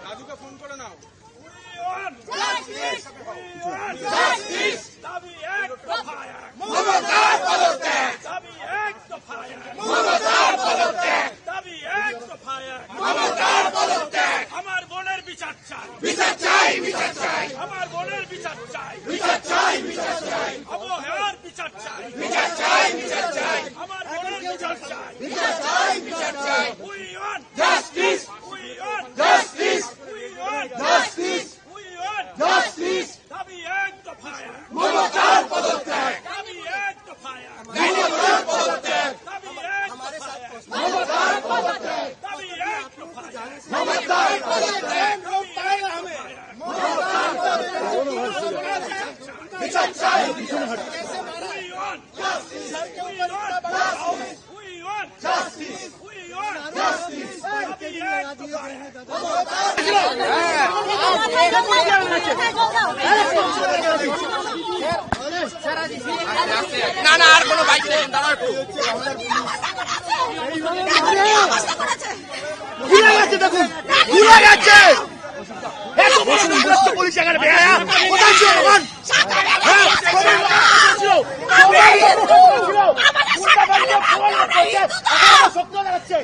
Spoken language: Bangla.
রাজুকে ফোন করে নাও। দাবি এক দফায় মমতার পদত্যাগ, দাবি এক দফায় মমতার পদত্যাগ, দাবি এক দফায় মমতার পদত্যাগ। আমার বোনের বিচার চাই, বিচার চাই, বিচার চাই। আমার বোনের বিচার চাই, বিচার চাই, বিচার চাই। অবহেলার বিচার চাই, বিচার চাই, বিচার চাই। আমার বোনের বিচার চাই, বিচার চাই, বিচার চাই। We want justice, we want justice, we want justice, we want justice. দাবি এক দফায় মমতার পদত্যাগ, দাবি এক দফায় মমতার পদত্যাগ, দাবি এক দফায় মমতার পদত্যাগ, দাবি এক দফায় মমতার পদত্যাগ। মমতার পদত্যাগ, বিচার চাই, বিচার চাই। We want justice, we want justice, we want justice, we want justice. দাবি এক দফায় না না আর কোনো বাইক নেই, দাঁড়াও একটু। ঘুরে গেছে, দেখুন ঘুরে গেছে। পুলিশ এখানে বেড়া কোথায় ছিল? সত্য দেখাচ্ছে।